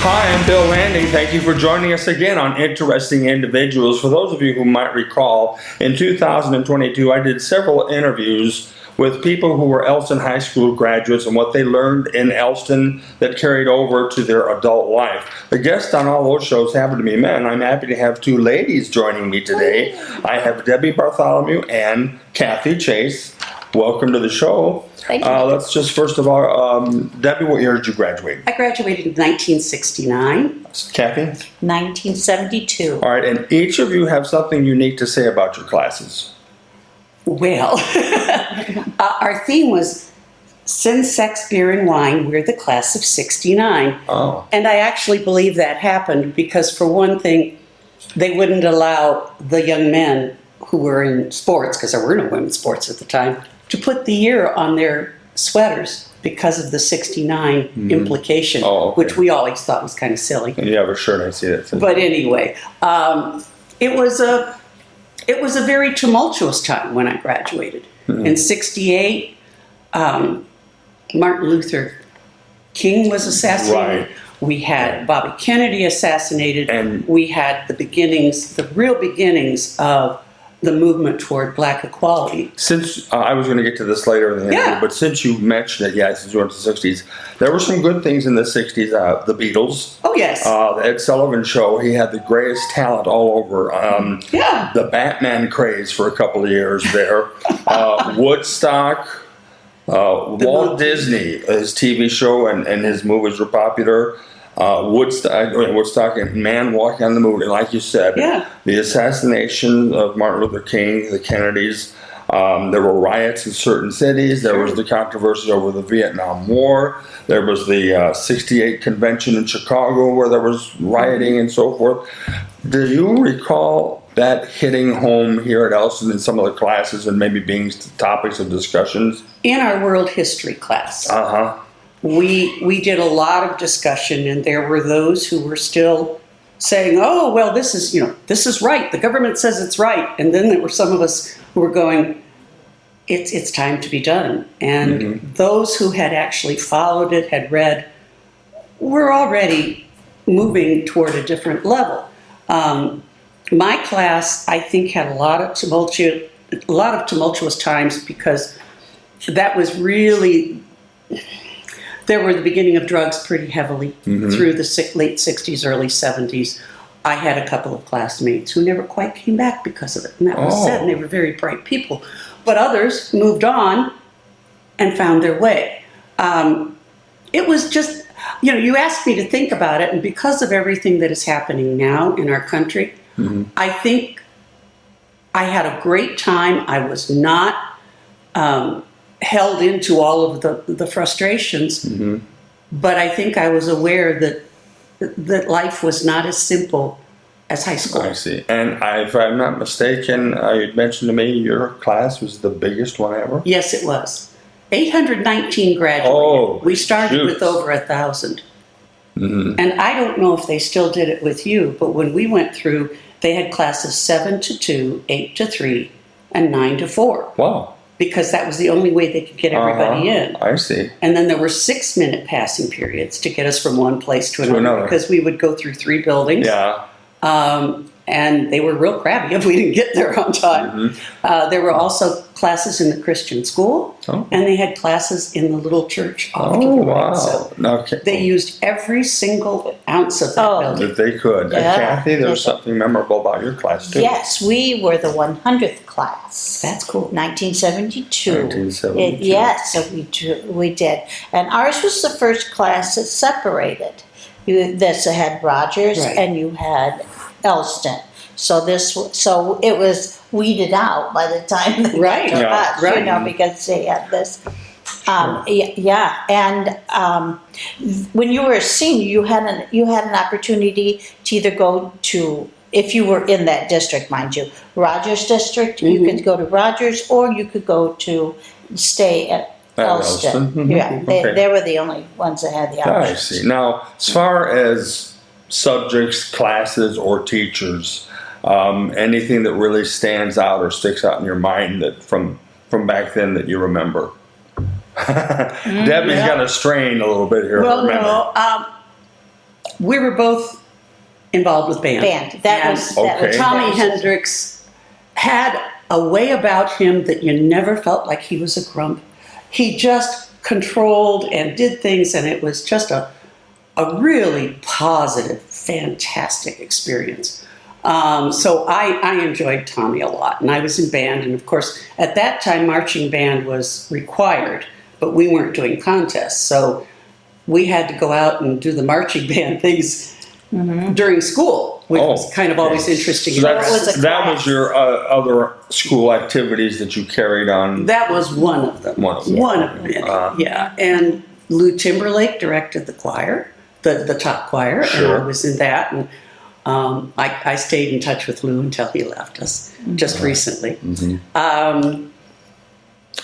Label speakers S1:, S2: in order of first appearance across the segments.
S1: Hi, I'm Bill Landing. Thank you for joining us again on Interesting Individuals. For those of you who might recall, in 2022, I did several interviews with people who were Elston High School graduates and what they learned in Elston that carried over to their adult life. The guests on all those shows happen to be men. I'm happy to have two ladies joining me today. I have Debbie Bartholomew and Kathy Chase. Welcome to the show.
S2: Thank you.
S1: Let's just first of all, Debbie, what year did you graduate?
S2: I graduated in 1969.
S1: Kathy?
S3: 1972.
S1: All right, and each of you have something unique to say about your classes.
S2: Well, our theme was Sin, Sex, Beer, and Wine. We're the class of 69.
S1: Oh.
S2: And I actually believe that happened because, for one thing, they wouldn't allow the young men who were in sports, because there were no women's sports at the time, to put the year on their sweaters because of the 69 implication, which we always thought was kind of silly.
S1: And you have a shirt, I see that.
S2: But anyway, it was a very tumultuous time when I graduated. In 68, Martin Luther King was assassinated.
S1: Right.
S2: We had Bobby Kennedy assassinated.
S1: And
S2: we had the real beginnings of the movement toward black equality.
S1: Since I was going to get to this later in the interview, but since you mentioned it, since you went to the 60s, there were some good things in the 60s. The Beatles.
S2: Oh, yes.
S1: The Ed Sullivan Show. He had the greatest talent all over. The Batman craze for a couple of years there. Woodstock. Walt Disney, his TV show and his movies were popular. Woodstock and Man Walking on the Moon. And like you said, the assassination of Martin Luther King, the Kennedys. There were riots in certain cities. There was the controversy over the Vietnam War. There was the 68 convention in Chicago where there was rioting and so forth. Do you recall that hitting home here at Elston in some of the classes and maybe being topics of discussions? In
S2: our world history class. We did a lot of discussion, and there were those who were still saying, "Oh, well, this is right. The government says it's right." And then there were some of us who were going, "It's time to be done." And those who had actually followed it, had read, were already moving toward a different level. My class, I think, had a lot of tumultuous times because that was really. There were the beginning of drugs pretty heavily through the late 60s, early 70s. I had a couple of classmates who never quite came back because of it, and that was sad, and they were very bright people. But others moved on and found their way. It was just, you asked me to think about it, and because of everything that is happening now in our country, I think I had a great time. I was not held into all of the frustrations, but I think I was aware that life was not as simple as high school.
S1: I see. And if I'm not mistaken, you'd mentioned to me your class was the biggest one ever?
S2: Yes, it was. 819 graduated.
S1: Oh,
S2: we started with over 1,000. And I don't know if they still did it with you, but when we went through, they had classes 7 to 2, 8 to 3, and 9 to 4.
S1: Wow.
S2: Because that was the only way they could get everybody in.
S1: I see.
S2: And then there were 6-minute passing periods to get us from one place to another. Because we would go through 3 buildings. And they were real crabby if we didn't get there on time. There were also classes in the Christian school, and they had classes in the little church off to the right. So they used every single ounce of that building.
S1: If they could. Kathy, there's something memorable about your class, too.
S3: Yes, we were the 100th class.
S2: That's cool.
S3: 1972. Yes, so we did. And ours was the first class that separated. This had Rogers, and you had Elston. So it was weeded out by the time they got to us, because they had this. And when you were a senior, you had an opportunity to either go to, if you were in that district, mind you, Rogers district, you could go to Rogers, or you could go to stay at Elston. They were the only ones that had the option.
S1: I see. Now, as far as subjects, classes, or teachers, anything that really stands out or sticks out in your mind that from back then that you remember? Debbie's got to strain a little bit here.
S2: Well, no. we were both involved with band.
S3: That was
S2: Tommy Hendricks had a way about him that you never felt like he was a grump. He just controlled and did things, and it was just a really positive, fantastic experience. So I enjoyed Tommy a lot, and I was in band, and of course at that time marching band was required, but we weren't doing contests, so we had to go out and do the marching band things during school, which was kind of always interesting.
S1: So that was your other school activities that you carried on? That
S2: was one of them. One of them, yeah. And Lou Timberlake directed the choir, the top choir, and I was in that. And I stayed in touch with Lou until he left us just recently.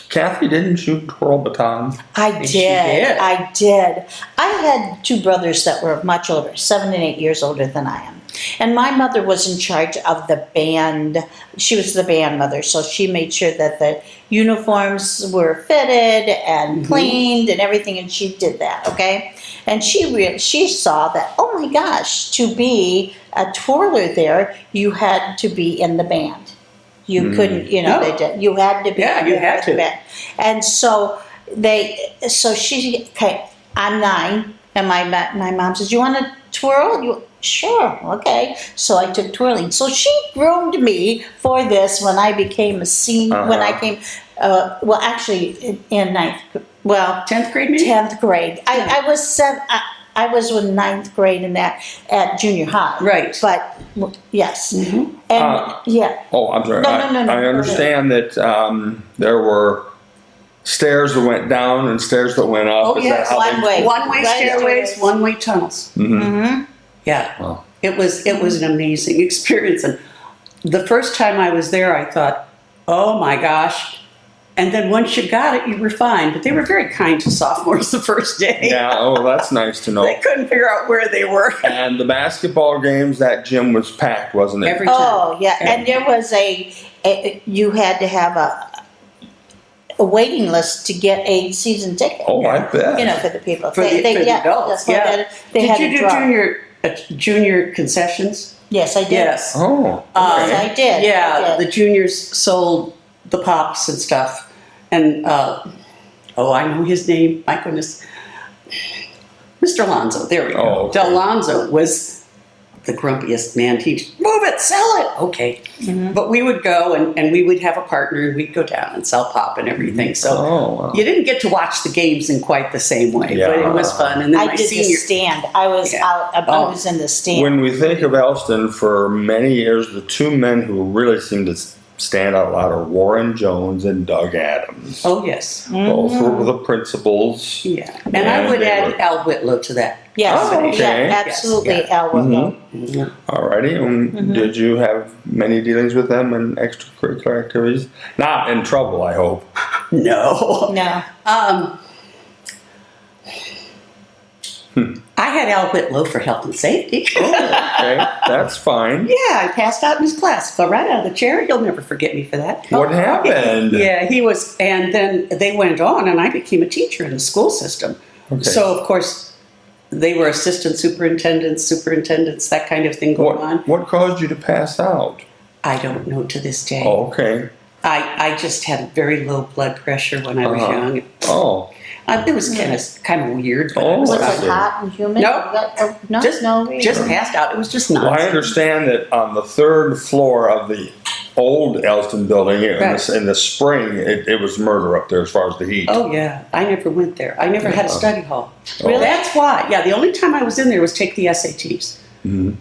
S1: Kathy, didn't you twirl batons?
S3: I did. I had two brothers that were much older, 7 and 8 years older than I am. And my mother was in charge of the band. She was the band mother, so she made sure that the uniforms were fitted and cleaned and everything, and she did that, okay? And she saw that, oh my gosh, to be a twirler there, you had to be in the band. You couldn't, they did. You had to be.
S2: Yeah, you had to.
S3: Band. And so I'm 9, and my mom says, "You want to twirl?" Sure, okay. So I took twirling. So she groomed me for this when I became a senior. When I came, actually in
S2: 10th grade, maybe?
S3: 10th grade. I was I was in 9th grade in that at junior high.
S2: Right.
S3: But yes. And
S1: Oh, I'm sorry.
S3: No.
S1: I understand that there were stairs that went down and stairs that went up.
S2: Oh, yes. One-way stairways, one-way tunnels. Yeah.
S1: Wow.
S2: It was an amazing experience. And the first time I was there, I thought, oh my gosh. And then once you got it, you were fine. But they were very kind to sophomores the first day.
S1: Yeah, that's nice to know.
S2: They couldn't figure out where they were.
S1: And the basketball games, that gym was packed, wasn't it?
S2: Every time.
S3: Oh, yeah. And there was you had to have a waiting list to get a season ticket.
S1: Oh, I bet.
S3: For the people.
S2: For the adults,
S3: Did
S2: you do junior concessions?
S3: Yes, I did.
S2: Yes.
S1: Oh,
S3: okay. Yes, I did.
S2: Yeah, the juniors sold the pops and stuff. And, I know his name. My goodness. Mr. Alonzo. There we go.
S1: Oh, okay.
S2: Alonzo was the grumpiest man. He'd move it, sell it. Okay. But we would go and we would have a partner and we'd go down and sell pop and everything. So you didn't get to watch the games in quite the same way, but it was fun. And then
S3: I did the stand. I was I was in the stand.
S1: When we think of Elston, for many years, the two men who really seemed to stand out a lot are Warren Jones and Doug Adams.
S2: Oh, yes.
S1: Both were the principals.
S2: Yeah. And I would add Al Whitlow to that.
S3: Yes.
S1: Oh, okay.
S3: Yeah, absolutely,
S2: Yes.
S3: Al Whitlow.
S1: Alrighty. Did you have many dealings with them in extracurricular activities? Not in trouble, I hope.
S2: No. I had Al Whitlow for health and safety.
S1: Okay, that's fine.
S2: Yeah, I passed out in his class. Fell right out of the chair. He'll never forget me for that.
S1: What happened?
S2: Yeah, he was, and then they went on, and I became a teacher in the school system.
S1: Okay.
S2: So, of course, they were assistant superintendents, that kind of thing going on.
S1: What caused you to pass out?
S2: I don't know to this day.
S1: Oh, okay.
S2: I just had very low blood pressure when I was young.
S1: Oh.
S2: It was kind of weird. But
S1: Oh,
S3: Was
S1: I
S3: it
S1: see.
S3: hot and humid?
S2: No. Just passed out. It was just
S1: Well, I
S2: nonsense.
S1: understand that on the third floor of the old Elston building in the spring, it was murder up there as far as the heat.
S2: Oh, yeah. I never went there. I never had a study hall.
S1: Really?
S2: That's why. Yeah, the only time I was in there was take the SATs.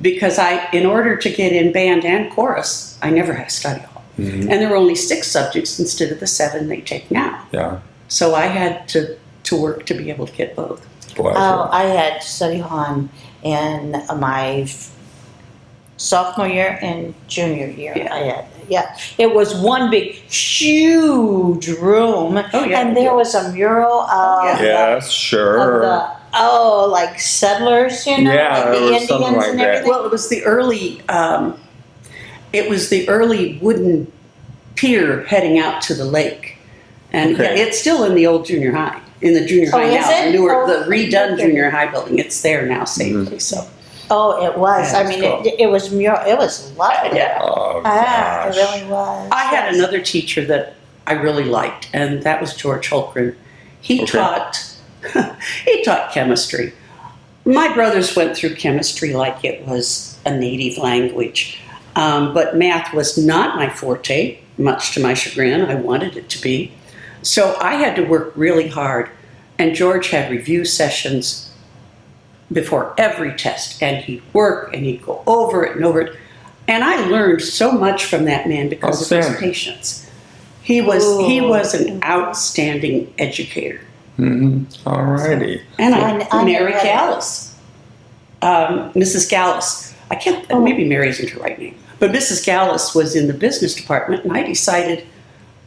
S2: Because in order to get in band and chorus, I never had a study hall. And there were only 6 subjects instead of the 7 they take now.
S1: Yeah.
S2: So I had to work to be able to get both.
S1: Boy,
S3: I had study hall in my sophomore year and junior year.
S2: Yeah.
S3: I had, it was one big, huge room, and there was a mural of
S1: yes, sure.
S3: like settlers,
S1: Yeah,
S3: like
S1: there
S3: the
S1: was
S3: Indians
S1: something like
S3: and
S1: that.
S3: everything.
S2: Well, it was the early wooden pier heading out to the lake. And it's still in the old junior high, in the junior high now.
S3: Is it?
S2: The redone junior high building. It's there now safely. So
S3: Oh, it was.
S2: Yeah,
S3: I mean,
S2: cool.
S3: it was it was lovely.
S2: Yeah.
S1: Oh,
S3: Ah, it
S1: gosh.
S3: really was.
S2: I had another teacher that I really liked, and that was George Holgren. He taught chemistry. My brothers went through chemistry like it was a native language, but math was not my forte, much to my chagrin. I wanted it to be. So I had to work really hard, and George had review sessions before every test, and he'd work and he'd go over it and over it. And I learned so much from that man because of his patience. He was an outstanding educator.
S1: Mm-hmm. All righty.
S2: And Mary Gallus, Mrs. Gallus. I can't. Maybe Mary isn't her right name, but Mrs. Gallus was in the business department, and I decided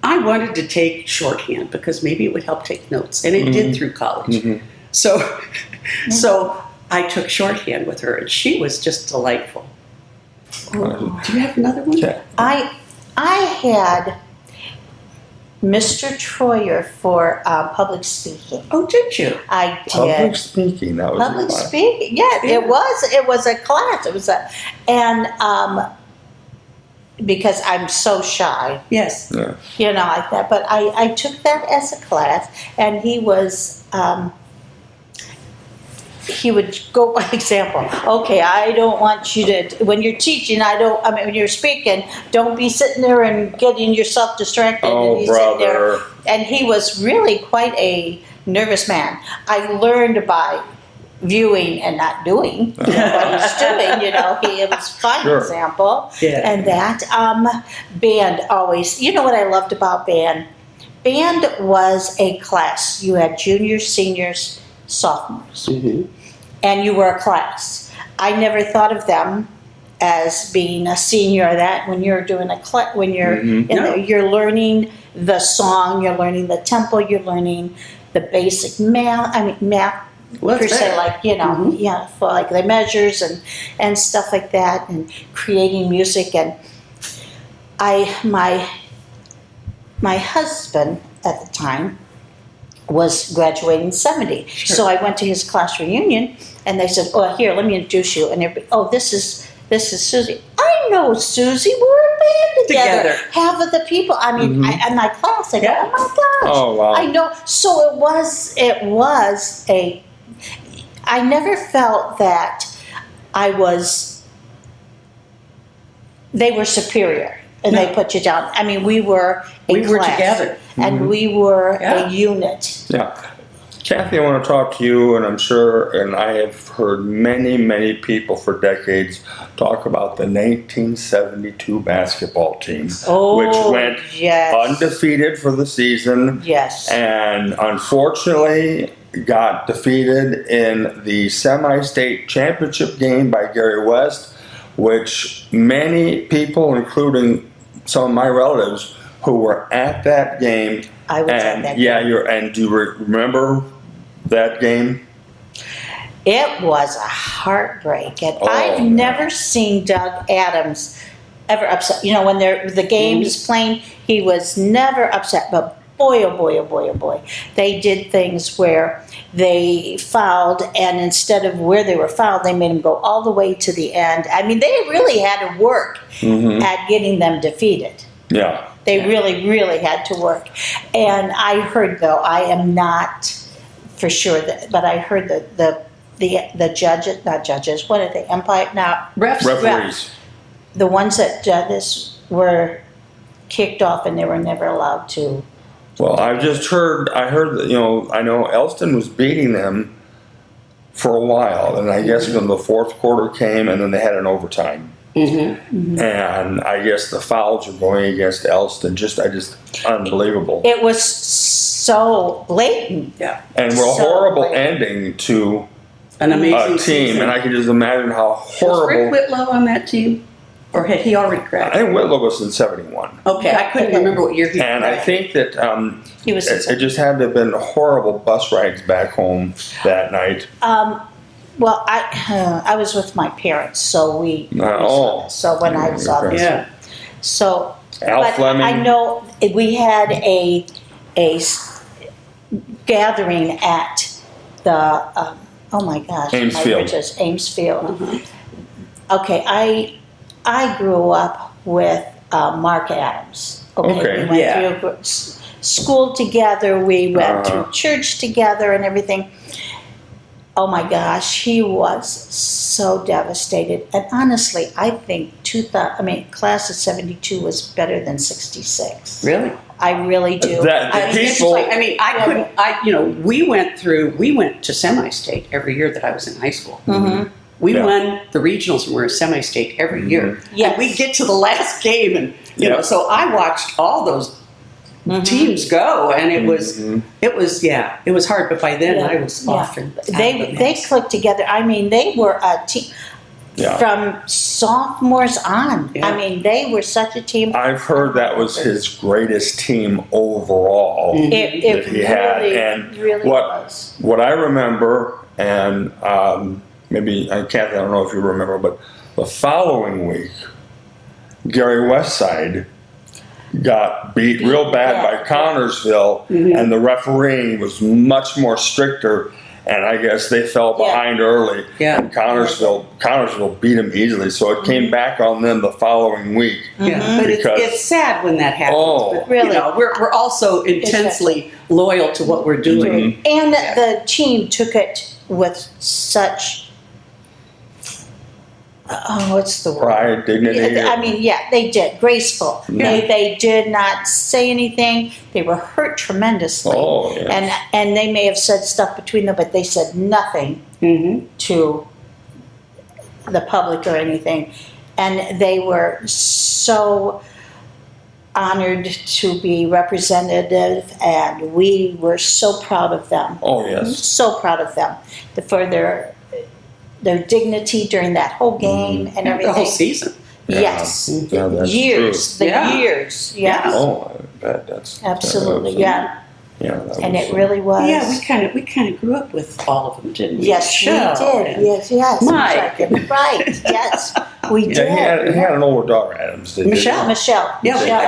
S2: I wanted to take shorthand because maybe it would help take notes, and it did through college. Mm-hmm. So I took shorthand with her, and she was just delightful. Oh, do you have another one?
S1: Yeah.
S3: I had Mr. Troyer for public speaking.
S2: Oh, did you?
S3: I did.
S1: Public speaking. That was
S3: public speaking. Yeah, it was. It was a class. It was because I'm so shy.
S2: Yes.
S1: Yeah.
S3: You know, like that. But I took that as a class, and he was. He would go by example. Okay, I don't want you to, when you're teaching, when you're speaking, don't be sitting there and getting yourself distracted.
S1: Oh,
S3: and
S1: brother.
S3: There. And he was really quite a nervous man. I learned by viewing and not doing what he's doing. You know, it was a fun example.
S2: Yeah.
S3: And that band always, you know what I loved about band? Band was a class. You had juniors, seniors, sophomores. Mm-hmm. And you were a class. I never thought of them as being a senior or that. When you're doing when you're you're learning the song, you're learning the tempo, you're learning the basic math. I mean math per se, like for like the measures and stuff like that, and creating music. And my husband at the time was graduating in 70. Sure. So I went to his class reunion, and they said, "Oh, here, let me introduce you." And this is Susie. I know Susie. We're a band together. Half of the people. I mean, in my class, I go, "Oh my gosh!"
S1: Oh wow!
S3: I know. So it was a. I never felt that I was. They were superior, and they put you down. I mean, we were
S2: we
S3: class,
S2: were together,
S3: and we were a unit.
S1: Yeah. Kathy, I want to talk to you, and I'm sure, and I have heard many people for decades talk about the 1972 basketball team, which went undefeated for the season, and unfortunately got defeated in the semi-state championship game by Gary West, which many people, including some of my relatives who were at that game,
S3: I was at that game.
S1: And do you remember that game?
S3: It was a heartbreak, and I've never seen Doug Adams ever upset. You know, when the game is playing, he was never upset. But boy, oh boy, oh boy, oh boy, they did things where they fouled, and instead of where they were fouled, they made them go all the way to the end. I mean, they really had to work at getting them defeated. Yeah, they really had to work. And I heard, though, I am not for sure, but I heard the judges, not judges, what are they, umpire? Now,
S1: referees.
S3: The ones that judges were kicked off, and they were never allowed to.
S1: Well, I heard that, I know Elston was beating them for a while, and I guess when the fourth quarter came, and then they had an overtime. And I guess the fouls were going against Elston. Just unbelievable.
S3: It was so blatant.
S1: Yeah. And we're a horrible ending to
S2: an amazing
S1: team.
S2: season.
S1: And I can just imagine how horrible.
S2: Was Rick Whitlow on that team? Or had he already graduated?
S1: I think Whitlow was in 71.
S2: Okay, I couldn't remember what year he
S1: And I think that
S3: he was
S1: it just had to have been horrible bus rides back home that night.
S3: Well, I was with my parents, so so when I saw this, so
S1: Al Fleming.
S3: I know we had a gathering at the Oh my gosh.
S1: Amesfield.
S3: Amesfield. Okay, I grew up with Mark Adams.
S1: Okay.
S3: We went through school together. We went to church together and everything. Oh my gosh, he was so devastated. And honestly, I think class of 72 was better than 66.
S2: Really?
S3: I really do.
S2: We went to semi-state every year that I was in high school.
S3: Mm-hmm.
S2: We won the regionals and we were semi-state every year.
S3: Yes.
S2: And we'd get to the last game and, so I watched all those teams go, and it was hard, but by then I was off. And
S3: they clicked together. I mean, they were a team from sophomores on.
S2: Yeah.
S3: I mean, they were such a team.
S1: I've heard that was his greatest team overall
S3: It
S1: that he had. And
S3: really was.
S1: What I remember, and maybe, Kathy, I don't know if you remember, but the following week, Gary Westside got beat real bad by Connorsville, and the refereeing was much more stricter, and I guess they fell behind early.
S2: Yeah.
S1: And Connorsville beat them easily, so it came back on them the following week.
S2: Yeah, but it's sad when that happens. But,
S3: really,
S2: we're also intensely loyal to what we're doing.
S3: And the team took it with such. What's the word?
S1: Pride, dignity.
S3: I mean, they did. Graceful.
S1: Yeah.
S3: They did not say anything. They were hurt tremendously.
S1: Oh, yes.
S3: And they may have said stuff between them, but they said nothing to the public or anything. And they were so honored to be representative, and we were so proud of them.
S1: Oh, yes.
S3: So proud of them for their dignity during that whole game and everything.
S2: The whole season.
S3: Yes.
S1: Yeah, that's
S3: years.
S1: true.
S3: Years. Yes.
S1: Oh, I bet that's
S3: Absolutely. Yeah.
S1: Yeah.
S3: And it really was.
S2: Yeah, we kind of grew up with all of them, didn't we?
S3: Yes, we did. Yes.
S2: Mike.
S3: Right. Yes, we did.
S1: Yeah, he had an older daughter, Adams. Did
S2: Michelle.
S3: Michelle.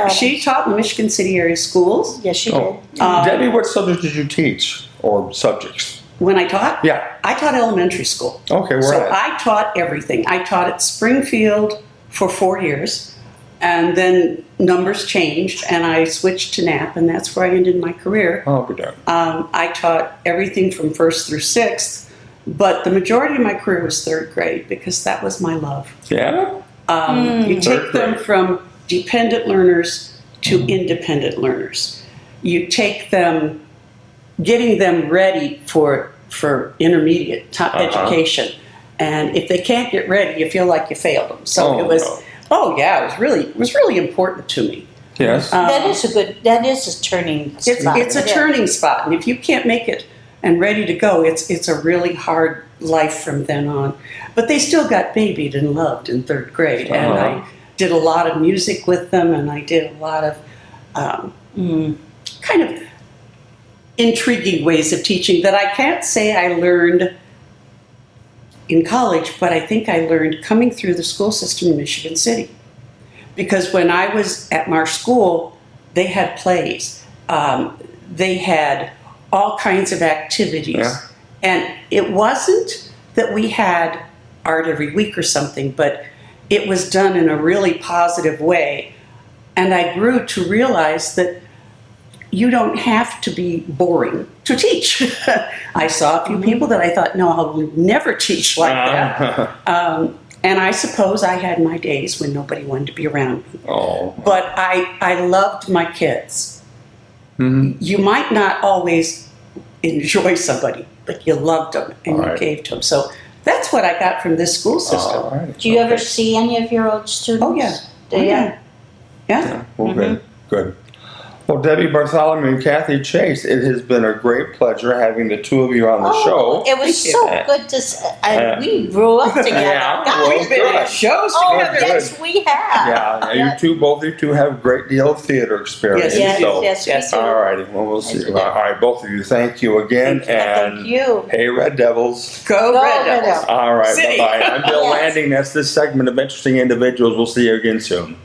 S2: She taught in the Michigan City area schools.
S3: Yes, she did.
S1: Debbie, what subjects did you teach, or subjects?
S2: When I taught?
S1: Yeah.
S2: I taught elementary school.
S1: Okay, where
S2: So
S1: at?
S2: I taught everything. I taught at Springfield for 4 years, and then numbers changed, and I switched to Knapp, and that's where I ended my career.
S1: Oh, good done.
S2: I taught everything from 1st through 6th, but the majority of my career was 3rd grade because that was my love.
S1: Yeah?
S2: You take them from dependent learners to independent learners. You take them, getting them ready for intermediate top education, and if they can't get ready, you feel like you failed them. So it was really important to me.
S1: Yes.
S3: That is a turning spot.
S2: It's a turning spot, and if you can't make it and ready to go, it's a really hard life from then on. But they still got babied and loved in 3rd grade, and I did a lot of music with them, and I did a lot of kind of intriguing ways of teaching that I can't say I learned in college, but I think I learned coming through the school system in Michigan City. Because when I was at Marsh School, they had plays. They had all kinds of activities.
S1: Yeah.
S2: And it wasn't that we had art every week or something, but it was done in a really positive way. And I grew to realize that you don't have to be boring to teach. I saw a few people that I thought, no, I'll never teach like that. And I suppose I had my days when nobody wanted to be around me.
S1: Oh.
S2: But I loved my kids. Mm-hmm. You might not always enjoy somebody, but you loved them and you gave to them. So that's what I got from this school system.
S1: Right.
S3: Do you ever see any of your old students?
S2: Oh, yeah.
S3: Do you?
S2: Yeah.
S1: Well, good. Well, Debbie Bartholomew and Kathy Chase, it has been a great pleasure having the two of you on the show.
S3: It was so good to we grew up together.
S1: Yeah,
S2: we've been at shows together.
S3: Yes, we have.
S1: Yeah, both of you two have a great deal of theater experience.
S3: Yes, we do.
S1: All righty, well, we'll see. All right, both of you, thank you again.
S3: Thank you.
S1: Hey, Red Devils.
S2: Go Red Devils.
S1: All right,
S2: City.
S1: bye-bye. I'm Bill Landing. That's this segment of Interesting Individuals. We'll see you again soon.